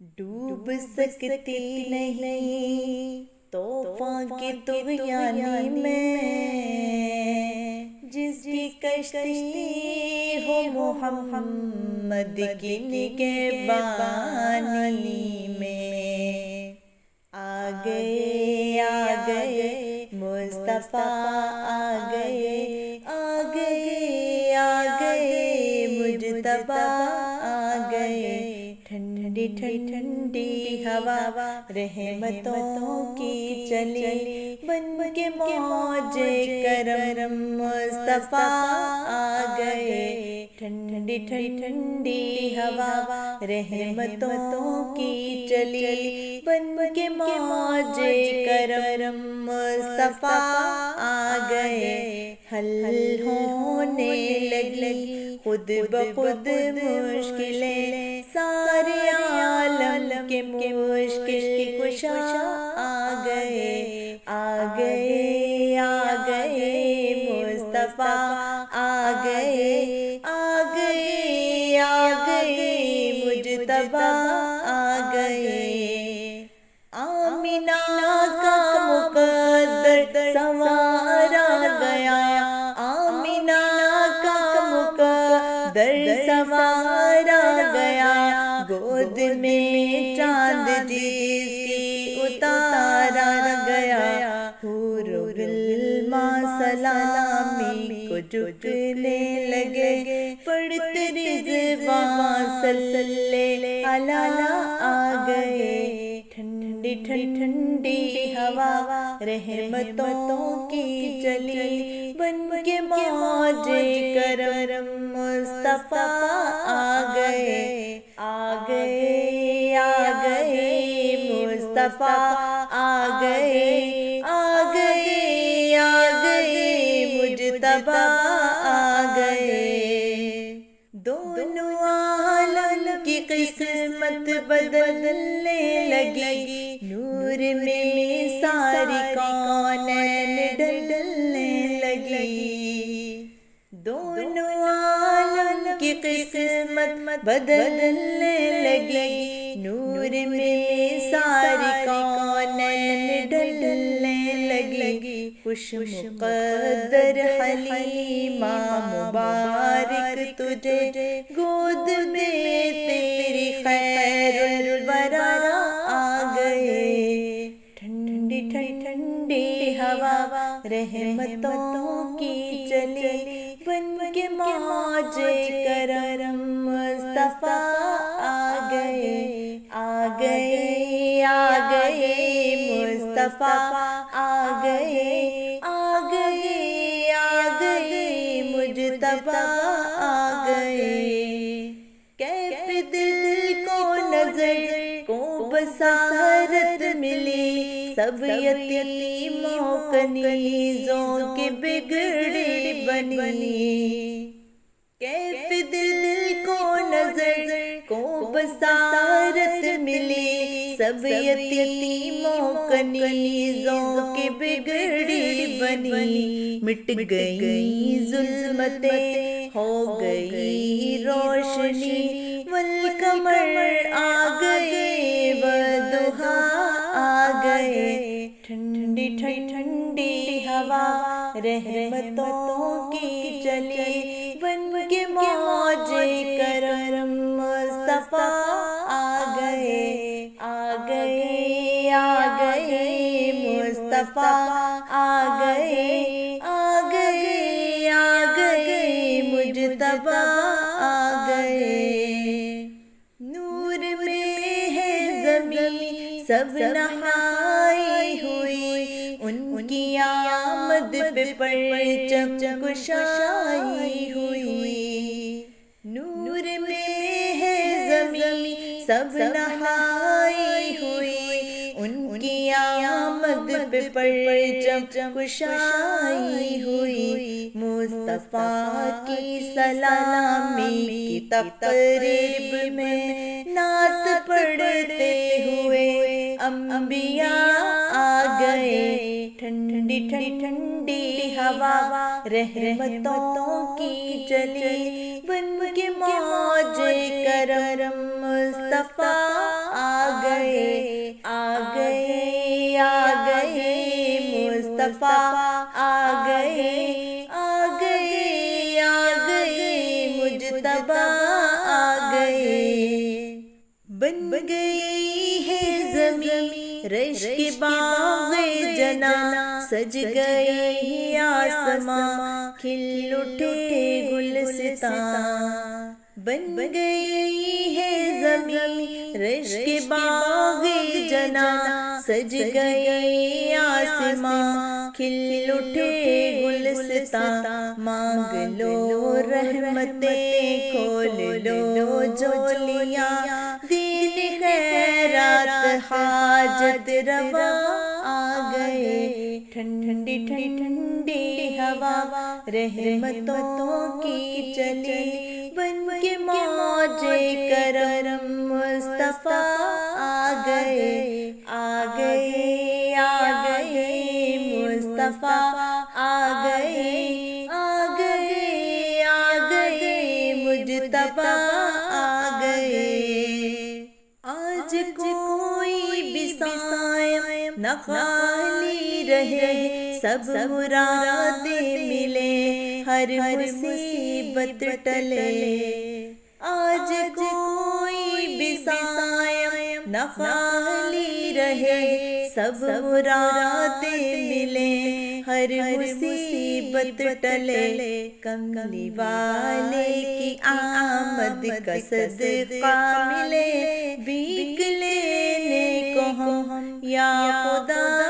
ڈوب سکتی نہیں طوفان کی طغیانی میں، جس کی کشتی ہو محمد کی نگہبانی میں۔ آ گئے مصطفیٰ، آ گئے مجتبیٰ، آ گئے ٹھنڈی ٹھنڈی ہوا رحمتوں کی چلی، بن کے موج کرم مصطفیٰ آ گئے ٹھنڈی ٹھنڈی ہوا رحمتوں کی چلی، بن کے موج کرم مصطفیٰ آ گئے۔ حل ہونے لگی خود بخود مشکلیں، سارے عالم کے مشکل کشا آ گئے، آ گئے مصطفیٰ، آ گئے مجتبیٰ، آ گئے۔ آمینہ کا مقدر سنوارا گیا، آمینہ کا مقدر سنوارا گیا، گود میں چاند جس کی اتارا گیا، حور و غلمان سلامی کو جھکنے لگے، پڑھتے رضوان صلی اللہ آ گئے۔ ٹھنڈی ٹھنڈی ہوا رحمتوں کی چلی، بن کے موج کرم مصطفیٰ آ گئے، آ گئے مصطفیٰ، آ گئے مجتبیٰ، آ گئے۔ دونوں عالم کی قسمت بدلنے لگی، نور میں ساری کونین ڈلنے لگی۔ دونوں عالم کی قسمت بدلنے لگی، نور میں ساری کونین ڈلنے لگی۔ خوش مقدر حلیمہ مبارک تجھے، گود میں تیری خیر الورا آ گئے۔ ٹھنڈی ٹھنڈی ہوا رحمتوں کی چلی، بن کے موج کرم مصطفیٰ آ گئے، آ گئے مصطفیٰ، آ گئے مجتبیٰ، آ گئے۔ کیف دل کو نظر کو بصارت ملی، سب یتیموں کنیزوں کی بگڑی بنی۔ کیف دل کو نظر کو بصارت ملی، سب یتیموں کنیزوں کی بگڑی بنی۔ مٹ گئی ظلمتیں ہو گئی روشنی، والقمر آ گئے والضحیٰ آ گئے۔ ٹھنڈی ٹھنڈی ہوا رحمتوں کی چلی، بن کے موج کرم مصطفیٰ آ گئے، آ گئے مصطفیٰ، آ گئے مجتبیٰ، آ گئے۔ نور میں ہے زمین سب نہائی ہوئی، ان کی آمد پہ پرچم کشائی ہوئی۔ نور میں ہے زمین سب نہائی ہوئی، ان کی آمد پہ پرچم کشائی ہوئی۔ مصطفیٰ کی سلامی کی تقریب میں نعت پڑھتے ہوئے انبیاء آ گئے۔ ٹھنڈی ٹھنڈی ہوا رحمتوں کی چلی، بن کے موج کرم مصطفیٰ آ گئے آ گئے آ گئے مصطفیٰ آ گئے آ گئے آ گئے مجتبیٰ آ گئے بن گئی ہے زمین رش کے باغ جنا سج گئے آسماں کھل اٹھے گلستاں بن گئی ہے زمین رش کے باغ جنا سج گئے آسماں کھل اٹھے گلستاں مانگ لو رحمتیں کھول لو جولیاں دین خیرات حاجت روا آ گئے ٹھنڈی ٹھنڈی ہوا رحمتوں کی چلی بن کے موج کرم مصطفیٰ آ گئے آ گئے آ گئے مصطفیٰ آ گئے آ گئے آ گئے مجتبیٰ آ گئے آج کوئی بھی سائم نہ خالی رہے سب مرادیں ملے ہر مصیبت ٹلے آج کوئی بھی سائم نہ خالی رہے سب مرادیں ملے ہر مصیبت ٹلے کملی والے کی آمد کا صدقہ ملے بھیک لینے کو ہم یا خدا